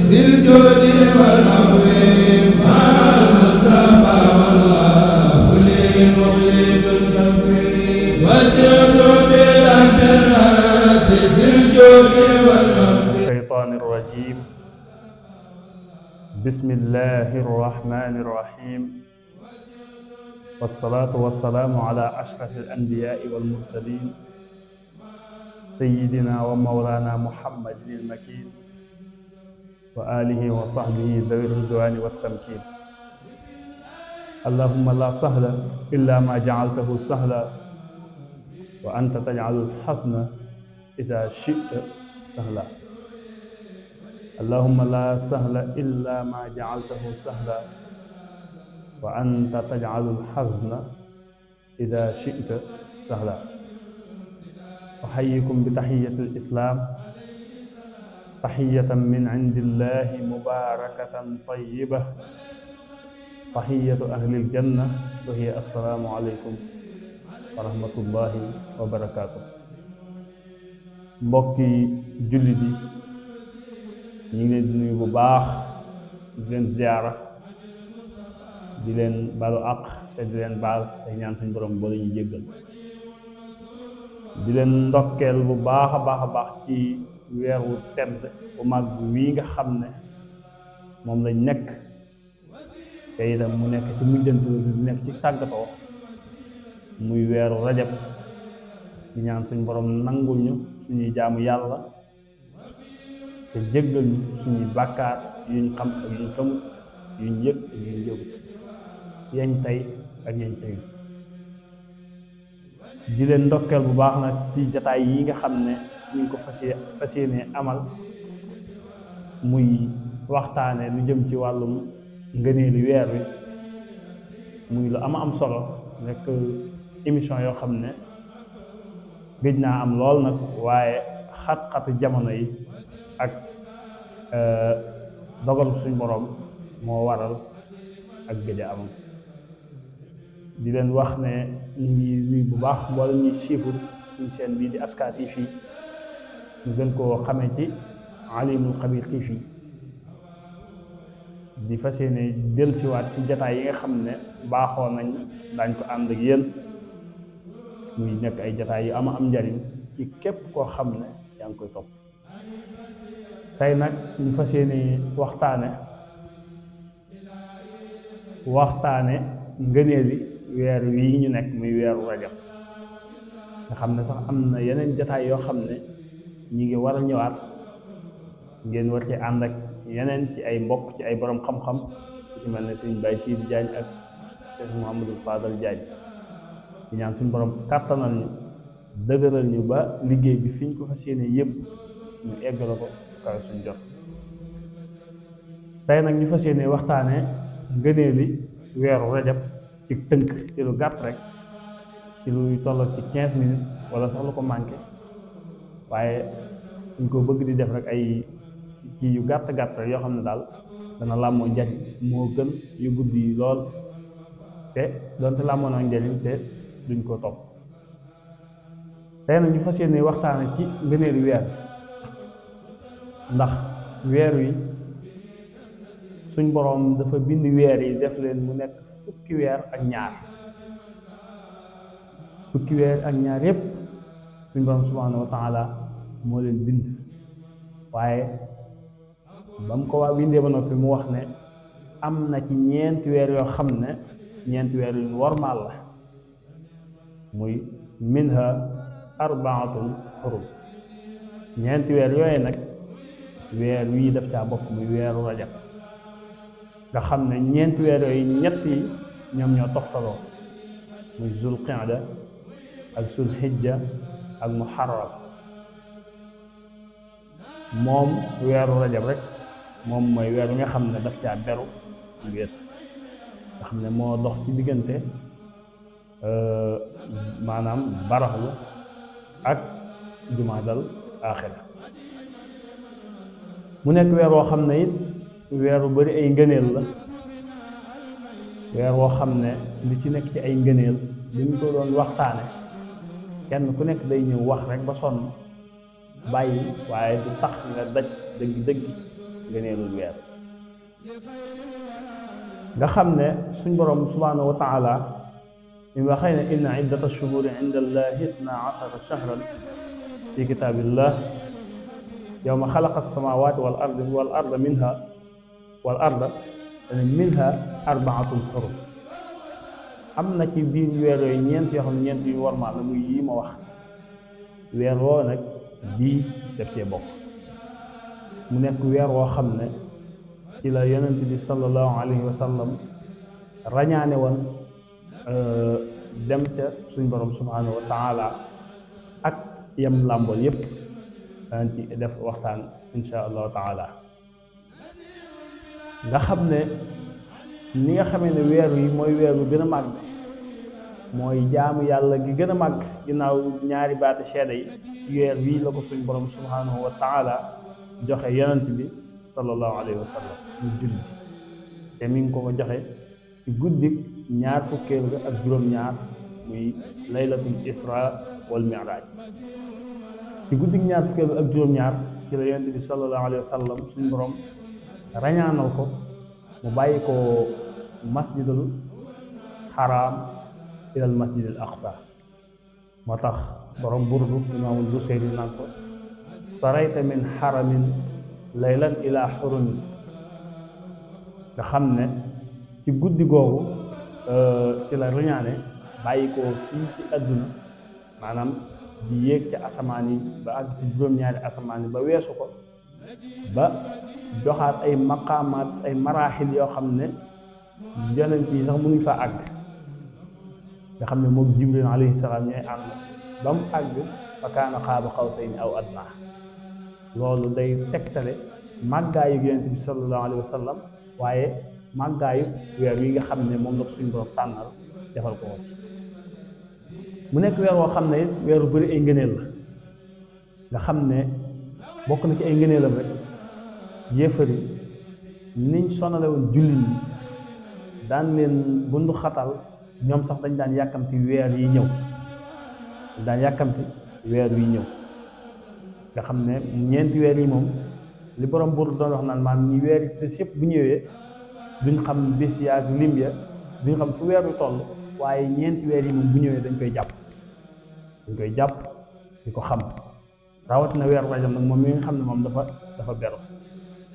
ذي الجود والعفو مع المصطفى والله لي مولد سفر وزد بالأمراض ذي الجود والعفو. الشيطان الرجيم. بسم الله الرحمن الرحيم، والصلاة والسلام على أشرف الأنبياء والمرسلين سيدنا ومولانا محمد المكين وآله وصحبه ذوي الرضوان والتمكين. اللهم لا سهل إلا ما جعلته سهلا وأنت تجعل الحزن إذا شئت سهلا. اللهم لا سهل إلا ما جعلته سهلا وأنت تجعل الحزن إذا شئت سهلا. أحييكم بتحية الإسلام، تحية من عند الله مباركة طيبة، تحية أهل الجنة وهي السلام عليكم ورحمة الله وبركاته. mbokki jullit yi ñu ngi leen di nuyu bu baax, di leen ziyaara, di leen balu àq te di leen baal te ñaan suñu borom boo ñu jéggal, di leen ndokkeel bu baax a baax ci weer wu tedd bu mag wii nga xam ne moom lañ nekk te itam mu nekk ci mujjantu di nekk ci tàggatoo, muy weeru rajab. di ñaan suñu borom nangul ñu suñuy jaamu yàlla te jéggal ñu suñuy bàkkaar yuñ xam ak yuñ xamut, yuñ yëg ak yuñ yëgut, yañ tey ak yañ tey. di leen ndokkeel bu baax nag ci jataay yi nga xam ne ñu ngi ko fas yéene amal, muy waxtaane lu jëm ci wàllum ngëneelu weer wi, muy lu am solo nekk émission yoo xam ne gëj naa am lool nag, waaye xat-xatu jamono yi ak dogal suñ borom moo waral ak gëj a am. di leen wax ne ñu ngi nuyu bu baax mboolem ñuy siifur suñ seen bii di Aska TV, ñu gën koo xamee ci Alimul Xabir TV, di fas yéene dellusiwaat ci jataay yi nga xam ne baaxoo nañ daañ ko ànd ak yéen, muy nekk ay jataay yu am njariñ ci képp koo xam ne yaa ngi koy topp. tey nag ñu fas yéene waxtaane ngëneeli weer wii ñu nekk muy weeru rajab, nga xam ne sax am na yeneen jataay yoo xam ne ñi ngi war a ñëwaat, ngeen war ci ànd ak yeneen ci ay mbokk, ci ay borom xam-xam, ci mel ne suñ Baye Sidi Diagne ak Cheikh Mouhamadou Fadal Diagne. di ñaan suñu borom kàttanal ñu, dëgëral ñu ba liggéey bi fi ñu ko fas yéene yëpp ñu eggala ko kaw suñ jot. tey nag ñu fas yéene waxtaane ngëneeli weeru rajab ci tënk, ci lu gàtt rek, ci luy tollal ci 15 minutes wala sax lu ko manqué, waaye suñ ko bëgg di def rek ay ci yu gàtt rek yoo xam ne daal dana làmmoo njariñ, moo gën yu guddi yi lool te doonte làmmoo na njariñ te duñ ko topp. tey nag ñu fas yéene waxtaane ci ngëneelu weer, ndax weer wi suñ boroom dafa bind weer yi def leen mu nekk fukki weer ak ñaar yépp suñ boroom subhaanahu wa taala moo leen bind. waaye ba mu ko waa bindee ba noppi mu wax ne am na ci ñeenti weer yoo xam ne ñeenti weer yu wormaal la, muy minha arbaatun xurum. ñeenti weer yooyu nag weer wii daf caa bokk, muy weeru rajab, nga xam ne ñeenti weer yooyu ñett yi ñoom ñoo toftaloo, muy zul qiyada ak zul hijja ak muharram. moom weeru rajab rek moom mooy weer wi nga xam ne daf caa beru wéet, nga xam ne moo dox ci diggante maanaam baraxlu ak jumaadal aaxira. mu nekk weer woo xam ne it weer wu bari ay ngëneel la, weer woo xam ne li ci nekk ci ay ngëneel li ñu ko doon waxtaane kenn ku nekk day ñëw wax rek ba sonn bàyyi, waaye du tax nga daj dëgg gëneelul weer nga xam ne suñ borom subhanahu wa taala ñu waxee ne inna iddata shuhuri inda allahi isna asara shahran fi kitabillah yawma xalaqa as-samawati wal arda minha arbaatun xurum am na ci biir weer yooyu ñeent yoo xam ne ñeent yu warmaal la muy yii ma wax weer woo nag bii def cee bokk mu nekk weer woo xam ne ci la yonent bi sallallahu alayhi wa sallam rañaane woon dem ca suñ borom subhanahu wa taala ak yem làmbool yépp danañ ci def waxtaan insha allahu taala nga xam ne ni nga xamee ne weer wi mooy weer wi gën a màgg mooy jaamu yàlla gi gën a màgg ginnaaw ñaari baati seede yi weer wii la ko suñ borom subhanahu wa taala joxe yonent bi sallallahu alayhi wa sallam ñu julli te mi ngi ko joxe ci guddik ñaar fukkeel ga ak juróom-ñaar muy laylatul isra wal mi'raj ci guddik ñaar fukkeel ga ak juróom-ñaar ci la yonent bi sallallahu alayhi wa sallam suñ borom rañaanal ko mu bàyyi ko masjidul xaraam ilal masjidil aqsa moo tax borom burdu imaamul Buseyri naan ko sarayta min xaramin laylan ila xurumin nga xam ne ci guddi googu ci la rañaane bàyyi ko fii ci àdduna maanaam di yéeg ci asamaan yi ba àgg ci juróom-ñaari asamaan yi ba weesu ko ba joxaat ay maqaamaat ay maraaxil yoo xam ne yonent yi sax mënuñ fa àgg nga xam ne moom Jibril alayhi salaam ñooy ànd ba mu àgg fa kaana qaaba qawsayni aw adnaa loolu day tegtale màggaayu yonent bi sallallahu alayhi wa sallam waaye màggaayu weer yi nga xam ne moom la suñu borom tànnal defal ko ci mu nekk weer woo xam ne it weeru bëri ay ngëneel la nga xam ne bokk na ci ay ngëneelam rek yéefari niñ sonale woon jullit ñi daan leen bundu xatal ñoom sax dañ daan yàkkamti weer yi ñëw nga xam ne ñeenti weer yi moom li borom buur doon wax naan maanaam ñi weer yi des yëpp bu ñëwee duñ xam bis ya ak lim ya duñ xam fu weer wi toll waaye ñeenti weer yi moom bu ñëwee dañ koy jàpp di ko xam rawatina weer rajab nag moom mi nga xam ne moom dafa beru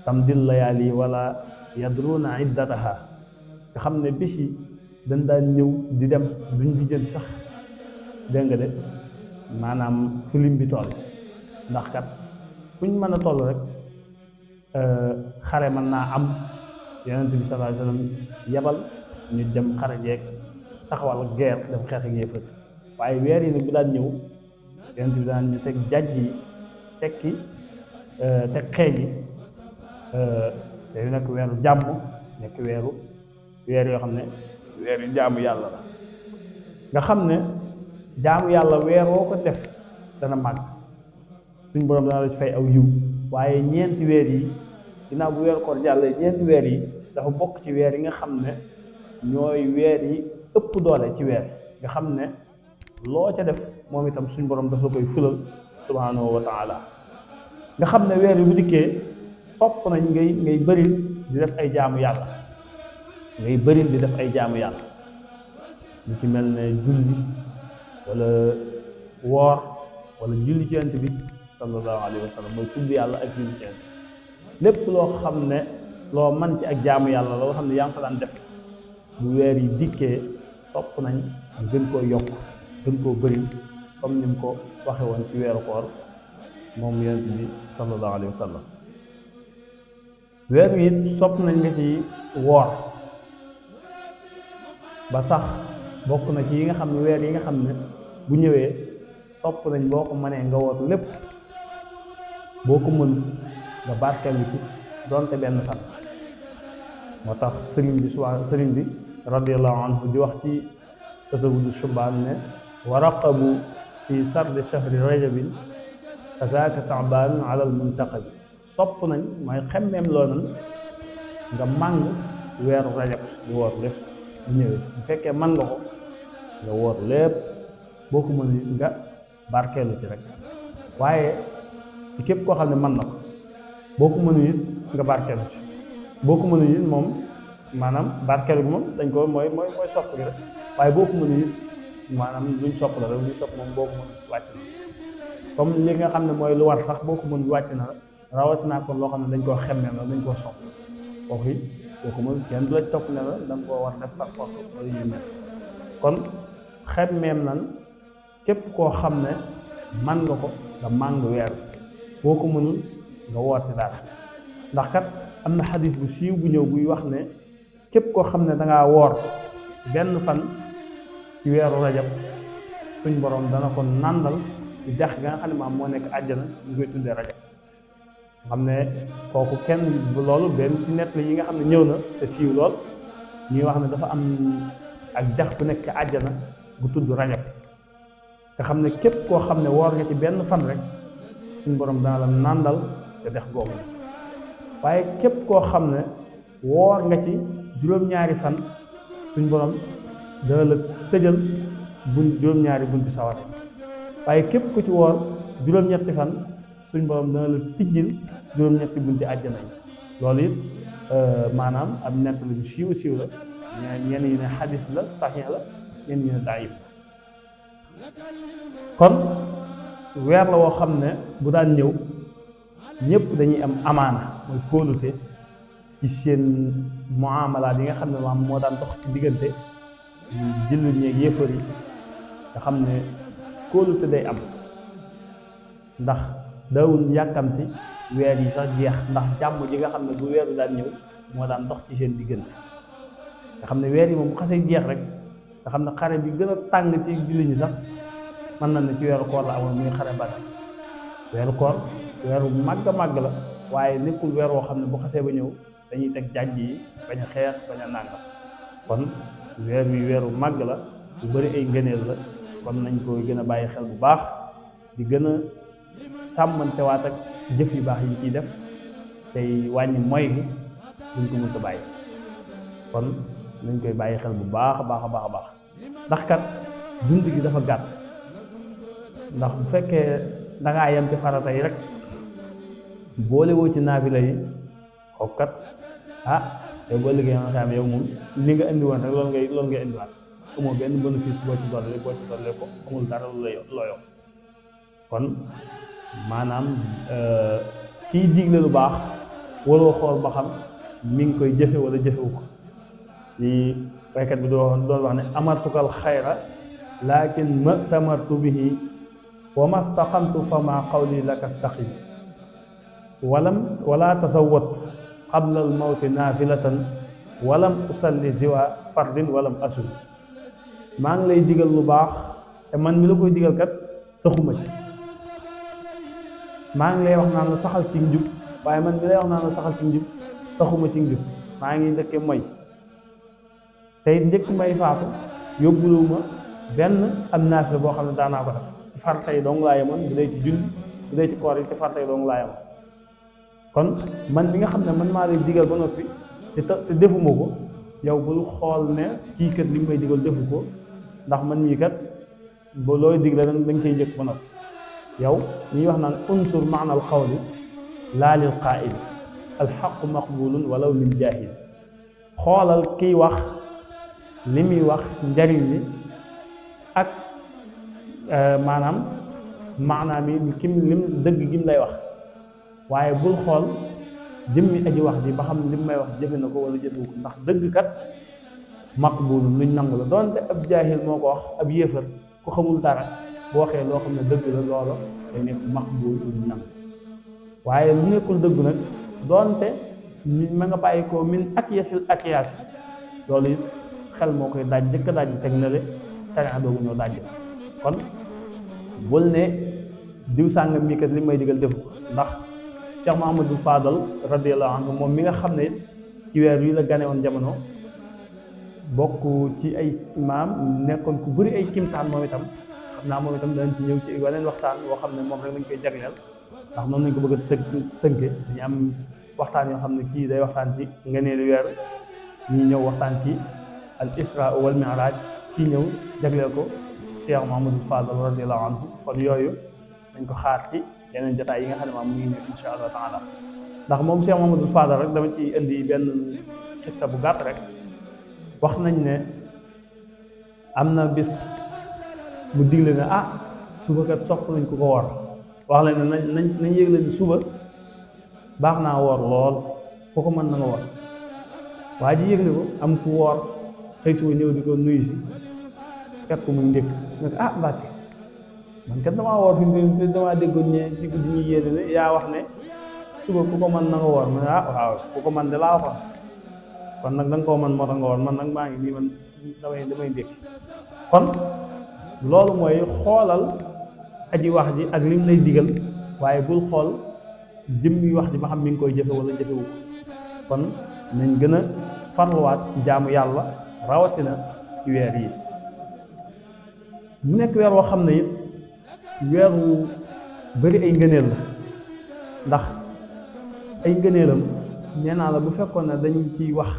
tamdil layaali wala yadruna iddataha nga xam ne bis yi dañ daan ñëw di dem duñ di jël sax dégg nga de maanaam fu lim bi toll ndax kat fuñ mën a toll rek xare mën naa am yonent bi sallallahu alayhi wa sallam yebal ñu dem xare jeeg taxawal guerre dem xeex ak yéefar waaye weer yi nag bu daan ñëw yonent bi daan ñu teg jajj yi teg xeej yi te nekk weeru jàmm nekk weer yoo xam ne weer yu jaamu yàlla la nga xam ne jaamu yàlla weer woo ko def dana màgg suñ borom dana la ci fay aw yiw waaye ñeenti weer yi ginnaaw bu weer koor jàllee ñeenti weer yi dafa bokk ci weer yi nga xam ne ñooy weer yi ëpp doole ci weer nga xam ne loo ca def moom itam suñ borom dafa koy fulal subhanahu wa taala nga xam ne weer yi bu dikkee sopp nañ ngay bëril di def ay jaamu yàlla lu ci mel ne julli wala woor wala julli ci yonent bi sallallahu alayhi wa sallam mooy tudd yàlla ak julli ci yonent lépp loo xam ne loo man ci ak jaamu yàlla loo xam ne yaa ngi ko daan def bu weer yi dikkee sopp nañ gën koo yokk gën koo bëri comme ni mu ko waxe woon ci weeru koor moom yonent bi sallallahu alayhi wa sallam weer wi it sopp nañ nga ci woor ba sax bokk na ci yi nga xam ne weer yi nga xam ne bu ñëwee sopp nañ boo ko mënee nga woor lépp boo ko mën nga barkeelu ci doonte benn fan moo tax sëriñ bi radiyallahu anhu di wax ci tasawudu shubaan ne wa raqabu fi sardi shahri rajabin kazaaka saabaan ala al muntaqabi sopp nañ mooy xemmeem loo nan nga màng weeru rajab di woor lépp bu ñëwee bu fekkee mën nga ko nga woor lépp boo ko mën nga barkeelu ci rek waaye ci képp koo xam ne mën na ko boo ko mënul it nga barkeelu ci boo ko mënul it moom maanaam barkeelu bi moom dañ ko mooy sopp gi rek waaye boo ko mënul it maanaam luñ sopp la rek luñ sopp moom boo ko mënul wàcc na comme li nga xam ne mooy lu war sax boo ko mënul wàcc na la rawatina kon loo xam ne dañ koo xemmee la dañ koo sopp kooku it boo ko mënul kenn du la topp ne la da nga koo war def par force wala yu mel kon xemmeem nan képp koo xam ne man nga ko nga màng weer boo ko mënul nga woote dara ndax kat am na xadis bu siiw bu ñëw buy wax ne képp koo xam ne dangaa woor benn fan ci weeru rajab suñ borom dana ko nàndal ci dex ga nga xam ne maam moo nekk àjjana ñu koy tuddee rajab xam ne kooku kenn loolu benn ci nett yi nga xam ne ñëw na te siiw lool ñuy wax ne dafa am ak dex bu nekk ci àjjana bu tudd rajab nga xam ne képp koo xam ne woor nga ci benn fan rek suñ borom dana la nàndal te dex googu waaye képp koo xam ne woor nga ci juróom-ñaari fan suñ borom dana la tëjal juróom-ñaari bunti sawar waaye képp ku ci woor juróom-ñetti fan suñ borom dana la tijjil juróom-ñetti bunti àjjana yi loolu it maanaam ab nett lu siiw siiw la ñenn yi ne xadis la saxiix la ñenn yi ne daayif kon weer la woo xam ne bu daan ñëw ñëpp dañuy am amaana mooy kóolute ci seen muamalaat yi nga xam ne maam moo daan dox ci diggante jullit ñeeg yéefar yi nga xam ne kóolute day am ndax daawul yàkkamti weer yi sax jeex ndax jàmm ji nga xam ne bu weer bi daan ñëw moo daan dox ci seen diggante nga xam ne weer yi moom bu xasee jeex rek nga xam ne xare bi gën a tàng ci jullit ñi sax mën na ne ci weeru koor la amoon muy xare Badar weeru koor weeru màgg màgg la waaye nekkul weer woo xam ne bu xasee ba ñëw dañuy teg jàjj yi bañ a xeex bañ a nàngam kon weer wi weeru màgg la bu bëri ay ngëneel la kon nañ koy gën a bàyyi xel bu baax di gën a sàmmantewaat ak jëf yu baax yi ciy def tey wàññi moy gi duñ ko mënta bàyyi kon nañ koy bàyyi xel bu baax a baax a baax a baax ndax kat dund gi dafa gàtt ndax bu fekkee dangaa yem ci farata yi rek boole woo ci naafila yi kooku kat yow boo liggéey nga xam yow moom li nga indi woon rek loolu ngay indiwaat amoo benn bénéfice boo ci dolli ko amul dara lu la yokk kon maanaam kiy digle lu baax waroo xool ba xam mi ngi koy jëfe wala jëfewu ko li baykat bi doon wax ne amartukal xayra lakin ma tamartu bihi wa ma staqamtu fa ma qawli laka staqim wala tasawwat qabla al mawti naafilatan walam usalli ziwa fardin walam asul maa ngi lay digal lu baax te man mi la koy digal kat saxuma ci maa ngi lay wax naan la saxal ci njub waaye man mi lay wax naan la saxal ci njub saxuma ci njub maa ngi dëkke moy tey njëkk may faatu yóbbuluwuma benn am naafila boo xam ne daanaa ko def ci farata yi dong laa yemoon bu dee ci julli bu dee ci koor yi ci farata yi dong laa yemoon kon man bi nga xam ne man maa lay digal ba noppi te defuma ko yow bul xool ne kii kat li may digal defu ko ndax man mii kat ba looy digle da nga koy njëkk ba noppi yow ñuy wax naan unsur maana al qawli laa lil qaa'il al xaqu maqbulun walaw min jaahil xoolal kiy wax li muy wax njariñ li ak maanaam yi kim lim dëgg gim lay wax waaye bul xool jëmmi aji wax ji ba xam lim may wax jëfe na ko wala jëfewu ko ndax dëgg kat maqbulun luñ nangu la doonte ab jaahil moo ko wax ab yéefar ku xamul dara bu waxee loo xam ne dëgg la loola day nekk maqbul luñ nangu waaye lu nekkul dëgg nag doonte ma nga bàyyi ko min akyasil akyaas loolu it xel moo koy daaj jëkk daaj teg na le tarixa doogu ñoo daaj kon bul ne diw sàngam mii kat li may digal defu ko ndax Cheikh Mahamadou Fadal radiyallahu anhu moom mi nga xam ne ci weer yi la gane woon jamono bokk ci ay imaam nekkoon ku bëri ay kimtaan moom itam xam naa moom itam danañ ci ñëw ci weneen waxtaan woo xam ne moom rek lañ koy jagleel ndax noonu lañ ko bëgg a tënke dañu am waxtaan yoo xam ne kii day waxtaan ci ngëneelu weer ñi ñëw waxtaan ci al isra wal mi'raj kii ñëw jagleel ko Cheikh Mahamadou Fadal radiyallahu anhu kon yooyu dañ ko xaar ci yeneen jotaay yi nga xam ne maam mu ngi ñëw insha allah taala ndax moom Cheikh Mamadou Fadal rek dama ci indi benn xissa bu gàtt rek. wax nañ ne am na bis mu digle ne suba kat sopp nañ ko woor wax leen ne nañ yëgle ne suba baax naa woor lool ku ko mën na nga woor waa ji yëgle ko am ku woor xëy suba ñëw di ko nuyu si fekk ko mu ndékk ne ko Mbàkke man kat damaa woor fi mu damaa déggoon ne ci guddi ñuy yéene ne yaa wax ne suba ku ko mën na nga woor ma ne waaw ku ko mën de laa waxoon kon nag da nga koo mën moo tax nga woor man nag maa ngi nii man damay ndékki kon loolu mooy xoolal aji wax ji ak lim lay digal waaye bul xool jëmmi wax ji ba xam mi ngi koy jëfe wala jëfewu kon nañ gën a farluwaat ci jaamu yàlla rawatina ci weer yi mu nekk weer woo xam ne it weer wu bari ay ngëneel la ndax ay ngëneelam nee naa la bu fekkoon ne dañ ciy wax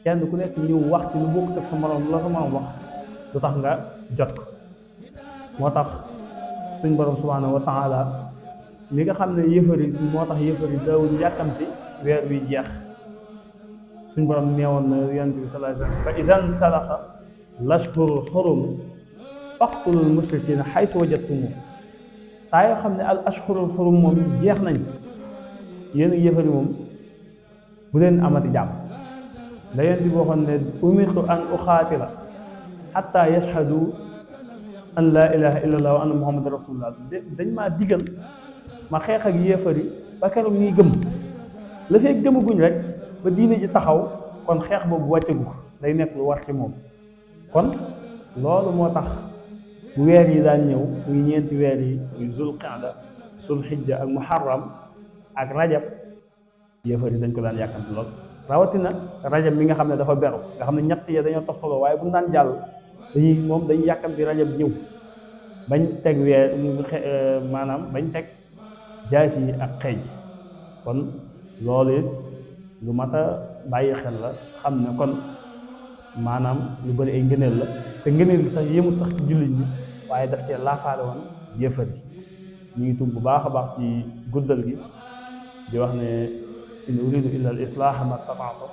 kenn ku nekk ñëw wax ci lu bokkut ak sa morom la sa morom wax du tax nga jot ko moo tax suñ borom subhanahu wa taala li nga xam ne yëfari moo tax yëfari daawuñ yàkkamti weer wi jeex suñ borom neewoon na yonent bi sallallahu alayhi wa sallam fa idan salaxa lashhurul xurum faqtulul mushrikina haysu wajadtumu saa yoo xam ne al ashhurul xurum moom jeex nañ yéen yëfari moom bu leen amati jàmm da yonent bi waxoon ne umirtu an uxaatila xatta yashhadu an laa ilaha illa allah wa anna muhammad rasulullah dañ maa digal ma xeex ak yéefari ba keroog ñuy gëm la fee gëmaguñ rek ba diine ji taxaw kon xeex boobu wàccagu day nekk lu war ci moom kon loolu moo tax bu weer yi daan ñëw muy ñeenti weer yi muy zulqaada sulhijja ak muharram ak rajab yéefari dañ ko daan yàkkamti lool rawatina rajab mi nga xam ne dafa beru nga xam ne ñett ya dañoo toftaloo waaye bu ñu daan jàll dañuy yàkkamti rajab ñëw bañ teg weer maanaam bañ teg jaasi yi ak xeej kon loolu it lu mat a bàyyi xel la xam ne kon maanaam lu bari ay ngëneel la te ngëneel bi sax yëmul sax ci jullit ñi waaye daf cee laafaale woon yéefar yi ñu ngi tuub bu baax a baax ci guddal gi di wax ne in uridu illa al islaaha ma stata'tu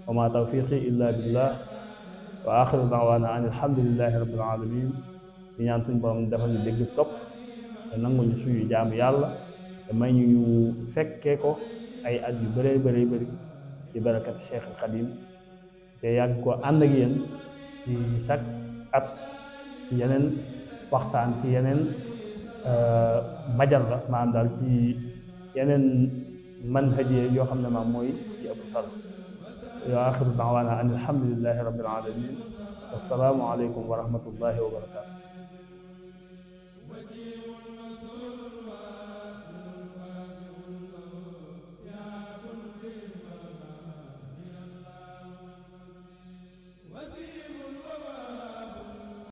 wa ma tawfiqi illa billah wa axiru da'wana an alhamdulillahi rabbil alamin di ñaan suñu borom defal ñu dégg topp te nangu ñu suñu jaamu yàlla te may ñu fekkee ko ay at yu bëree bëri bëri ci barakat Cheikh al Xadim te yàgg ko ànd ak yéen ci chaque at ci yeneen waxtaan ci yeneen majal la maanaam daal ci yeneen manhaje yoo xam ne maam mooy ci ëpp solo wa axiru da'wana an alhamdulillahi rabbil alamin wassalaamu aleykum wa rahmatullahi wa barakatu